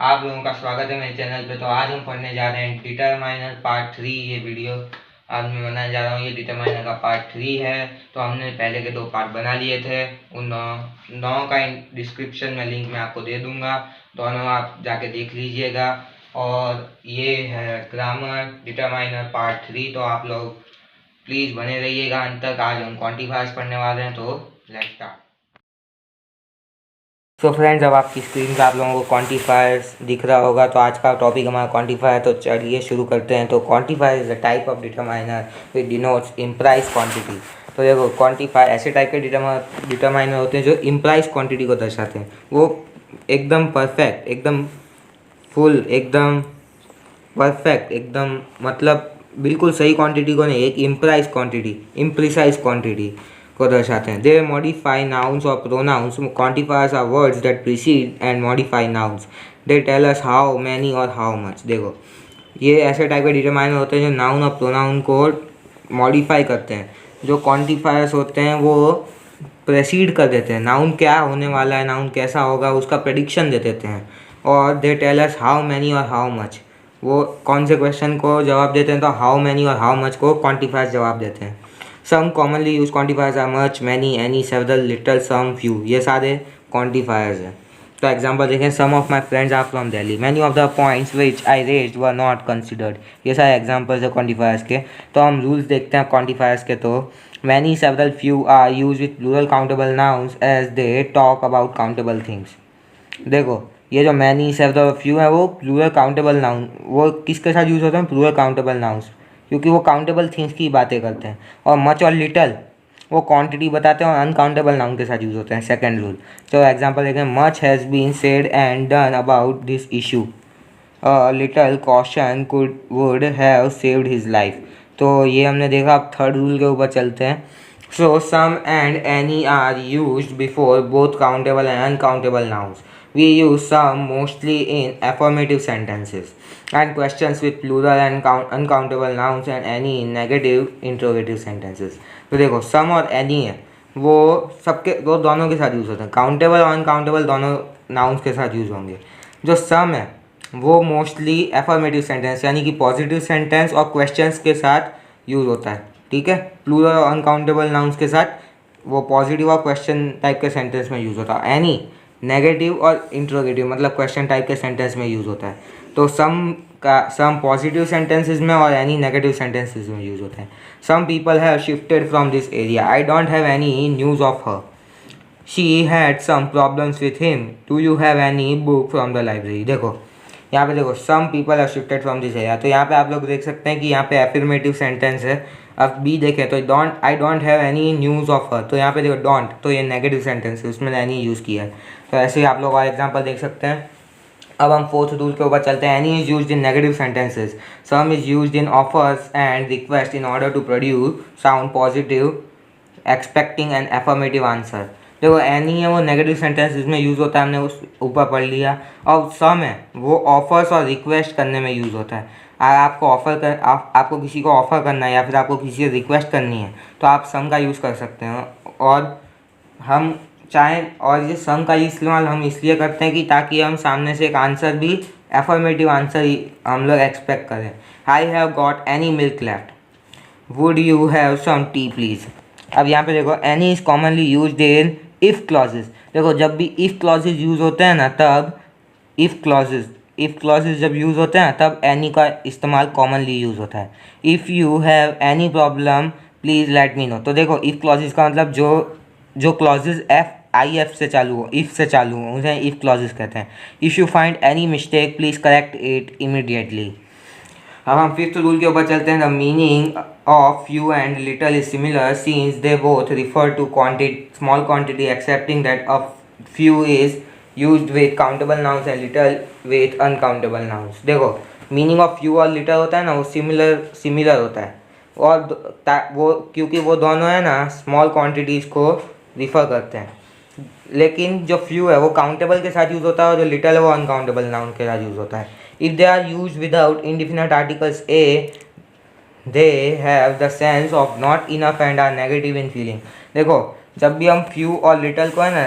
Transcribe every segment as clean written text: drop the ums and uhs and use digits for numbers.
आप लोगों का स्वागत है मेरे चैनल पे। तो आज हम पढ़ने जा रहे हैं डिटरमाइनर पार्ट 3। ये वीडियो आज मैं बनाने जा रहा हूँ। ये डिटरमाइनर का पार्ट 3 है। तो हमने पहले के 2 पार्ट बना लिए थे। उन दोनों का डिस्क्रिप्शन में लिंक मैं आपको दे दूंगा, दोनों आप जाके देख लीजिएगा। और ये है ग्रामर डिटरमाइनर पार्ट 3। तो आप लोग प्लीज़ बने रहिएगा अंत तक। आज हम क्वांटिफायर्स पढ़ने वाले हैं। तो लेट्स स्टार्ट। तो फ्रेंड्स, अब आपकी स्क्रीन पे आप लोगों को क्वांटिफायर्स दिख रहा होगा। तो आज का टॉपिक हमारा क्वांटिफायर। तो चलिए शुरू करते हैं। तो quantifier is a type of determiner which denotes implies quantity. तो देखो, क्वांटिफायर ऐसे टाइप के डिटरमाइनर होते हैं जो इम्प्लाइज क्वांटिटी को दर्शाते हैं। वो एकदम परफेक्ट, एकदम फुल, एकदम परफेक्ट, एकदम मतलब बिल्कुल सही क्वांटिटी को नहीं, एक इम्प्लाइज क्वांटिटी, इम्प्रिसाइज क्वांटिटी को दर्शाते हैं। दे मॉडिफाई नाउन्स और pronouns. Quantifiers are words that precede and modify nouns. They tell us how many और हाउ मच। देखो, ये ऐसे टाइप के डिटरमाइनर होते हैं जो नाउन और प्रोनाउन को मॉडिफाई करते हैं। जो क्वांटिफायर्स होते हैं वो प्रेसीड कर देते हैं, नाउन क्या होने वाला है, नाउन कैसा होगा, उसका प्रेडिक्शन दे देते हैं। और they tell us how many और हाउ मच। वो कौन से क्वेश्चन को जवाब देते हैं तो हाउ मैनी और हाउ मच को क्वांटिफायर्स जवाब देते हैं। Some commonly use quantifiers are much, many, any, several, little, some, few. ये सारे क्वांटिफायर्स हैं। तो एग्जांपल देखें, some of my friends are from Delhi, many of the points which I raised were not considered. ये सारे एग्जांपल्स है क्वांटिफायर्स के। तो हम रूल्स देखते हैं क्वांटिफायर्स के। तो many, several, few are use with plural countable nouns as they talk about countable things. देखो, ये जो मैनी, सेवरल और फ्यू है वो प्लूरल काउंटेबल नाउन, वो किसके साथ यूज़ होते हैं? प्लूरल काउंटेबल नाउन्स, क्योंकि वो काउंटेबल थिंग्स की बातें करते हैं। और मच और लिटल वो क्वांटिटी बताते हैं और अनकाउंटेबल नाउन के साथ यूज़ होते हैं। Second rule. तो एग्जांपल देखें, much has been said and done about this issue, a little caution would have saved his life. तो ये हमने देखा। अब थर्ड रूल के ऊपर चलते हैं। So some and any are used before both countable and uncountable nouns. We use some mostly in affirmative sentences and questions with plural and uncountable nouns and any in negative interrogative sentences. तो देखो, some और any है वो सबके वो दोनों के साथ यूज़ होते हैं। काउंटेबल और अनकाउंटेबल दोनों नाउन्स के साथ यूज़ होंगे। जो सम है वो मोस्टली एफर्मेटिव सेंटेंस यानी कि पॉजिटिव सेंटेंस और क्वेश्चंस के साथ यूज़ होता है। ठीक है, प्लूरल और अनकाउंटेबल नाउन्स के साथ वो पॉजिटिव और क्वेश्चन टाइप के सेंटेंस में यूज़ होता है। एनी नेगेटिव और इंट्रोगेटिव मतलब क्वेश्चन टाइप के सेंटेंस में यूज़ होता है। तो सम पॉजिटिव सेंटेंसेस में और एनी नेगेटिव सेंटेंसेस में यूज़ होता है। Some people have shifted from this area, I don't have any news of her, she had some problems with him, do you have any book from the library. देखो, यहाँ पे देखो, सम people have shifted from this area. तो यहाँ पे आप लोग देख सकते हैं कि यहाँ पे एफर्मेटिव सेंटेंस है। अब बी देखें तो आई don't have any news of हर। तो यहाँ पे देखो डोंट, तो ये नेगेटिव सेंटेंस है, उसमें एनी यूज़ किया है। तो ऐसे ही आप लोग और एग्जांपल देख सकते हैं। अब हम फोर्थ रूल के ऊपर चलते हैं। Any is used in negative sentences, some is used in offers and request in order to produce sound positive expecting an affirmative answer. देखो, एनी है वो नेगेटिव सेंटेंसेस में यूज़ होता है, हमने उस ऊपर पढ़ लिया। और सम है वो ऑफर्स और रिक्वेस्ट करने में यूज़ होता है। अगर आपको आपको किसी को ऑफ़र करना है या फिर आपको किसी से रिक्वेस्ट करनी है तो आप सम का यूज़ कर सकते हैं। और हम चाहें, और ये सम का इस्तेमाल हम इसलिए करते हैं कि ताकि हम सामने से एक आंसर भी एफर्मेटिव आंसर ही हम लोग एक्सपेक्ट करें। I have got any milk left, would you have some tea please. अब यहाँ पे देखो, any is commonly used in if clauses. देखो, जब भी इफ़ क्लॉजेज यूज़ होते हैं ना, तब इफ़ क्लॉजेज जब यूज़ होते हैं तब एनी का इस्तेमाल कॉमनली यूज़ होता है। If you have any problem please let me know. तो देखो, इफ़ क्लॉजेज का मतलब जो क्लॉजेज IF से चालू हो, इफ़ से चालू हो, उसे इफ़ क्लॉजेज कहते हैं। If you find any mistake please correct it immediately. अब हम फिफ्थ रूल के ऊपर चलते हैं। The meaning of few and little is similar since they both refer to small quantity excepting that a few is used with countable nouns and little with uncountable nouns. देखो, meaning of few और little होता है ना, वो similar होता है। और वो क्योंकि वो दोनों है ना स्मॉल क्वांटिटीज़ को रिफ़र करते हैं। लेकिन जो फ्यू है वो काउंटेबल के साथ यूज़ होता है और जो लिटल है वो अनकाउंटेबल नाउन के साथ यूज़ होता है। If they are use without indefinite articles a, they have the sense of not enough and are negative in feeling. देखो, जब भी हम फ्यू और लिटल को है ना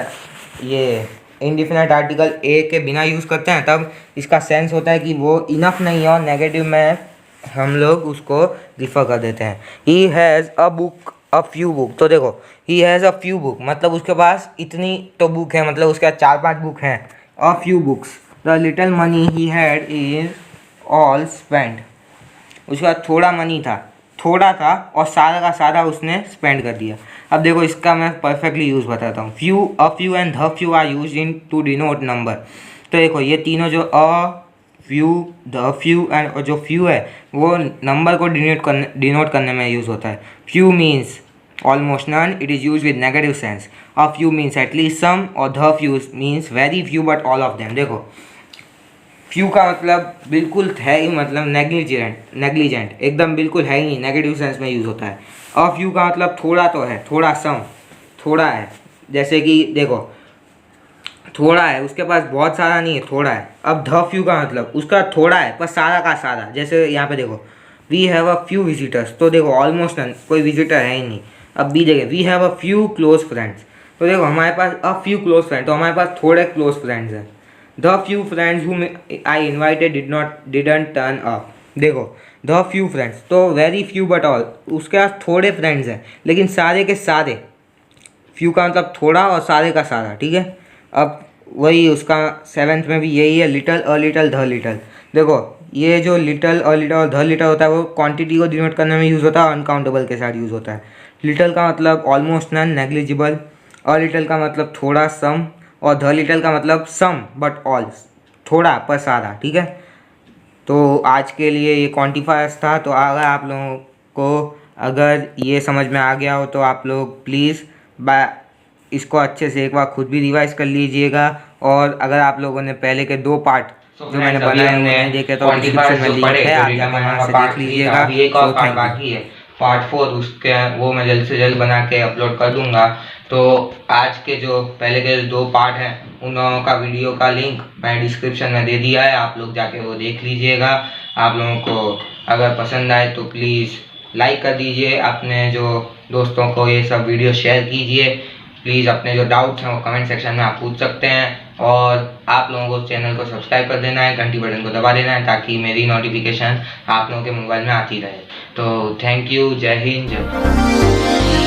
ये इंडिफिनिट आर्टिकल ए के बिना यूज़ करते हैं तब इसका सेंस होता है कि वो इनफ नहीं है और नेगेटिव में हम लोग उसको रिफ़र कर देते हैं। He has a book a few book, तो देखो he has a few book मतलब उसके पास इतनी तो बुक है, मतलब उसके पास 4-5 बुक हैं। A few books, the little money he had is all spend, उसके पास थोड़ा मनी था, थोड़ा था और सारा का सारा उसने स्पेंड कर दिया। अब देखो इसका मैं परफेक्टली यूज़ बताता हूँ। Few, a few and the few are use in to denote number. तो देखो ये तीनों जो a few, the few and जो फ्यू है वो नंबर को डिनोट करने में यूज़ होता है। Few means almost none, it is use with negative sense. A few means at least some और the few means very few but all of them. देखो फ्यू का मतलब बिल्कुल है ही, मतलब नेग्लिजेंट एकदम बिल्कुल है ही नहीं, नेगेटिव सेंस में यूज़ होता है। अ फ्यू का मतलब थोड़ा तो है, थोड़ा सम, थोड़ा है। जैसे कि देखो थोड़ा है, उसके पास बहुत सारा नहीं है, थोड़ा है। अब द फ्यू का मतलब उसका थोड़ा है पर सारा का सारा, जैसे यहाँ पे देखो we have a few visitors, तो देखो ऑलमोस्ट नन, कोई विजिटर है ही नहीं। अब बी जगह we have a few close friends, तो देखो हमारे पास अ फ्यू क्लोज फ्रेंड, तो हमारे पास थोड़े क्लोज फ्रेंड्स हैं। The few friends whom I invited didn't turn up, देखो द फ्यू फ्रेंड्स तो वेरी फ्यू बट ऑल, उसके पास थोड़े फ्रेंड्स हैं लेकिन सारे के सारे, फ्यू का मतलब थोड़ा और सारे का सारा, ठीक है। अब वही उसका 7th में भी यही है, little a little the little. देखो ये जो लिटल अ लिटल और द लिटल होता है वो क्वांटिटी को डिनोट करने में यूज़ होता है, अनकाउंटेबल के साथ यूज़ होता है। लिटल का मतलब almost none, negligible. A little का मतलब थोड़ा, सम। और द लिटल का मतलब सम बट ऑल, थोड़ा पर सारा, ठीक है। तो आज के लिए ये क्वांटिफायर्स था। तो अगर आप लोगों को अगर ये समझ में आ गया हो तो आप लोग प्लीज़ इसको अच्छे से एक बार खुद भी रिवाइज कर लीजिएगा। और अगर आप लोगों ने पहले के 2 पार्ट जो मैंने बनाए हुए नहीं देखे तो डिस्क्रिप्शन में लिंक है, आप जाके वहाँ से देख लीजिएगा। So thank you. पार्ट 4 उसके वो मैं जल्द से जल्द बना के अपलोड कर दूंगा। तो आज के जो पहले के 2 पार्ट हैं उन दोनों का वीडियो का लिंक मैं डिस्क्रिप्शन में दे दिया है, आप लोग जाके वो देख लीजिएगा। आप लोगों को अगर पसंद आए तो प्लीज़ लाइक कर दीजिए, अपने जो दोस्तों को ये सब वीडियो शेयर कीजिए। प्लीज़ अपने जो डाउट्स हैं वो कमेंट सेक्शन में आप पूछ सकते हैं। और आप लोगों को चैनल को सब्सक्राइब कर देना है, घंटी बटन को दबा देना है ताकि मेरी नोटिफिकेशन आप लोगों के मोबाइल में आती रहे। तो थैंक यू, जय हिंद, जय भारत।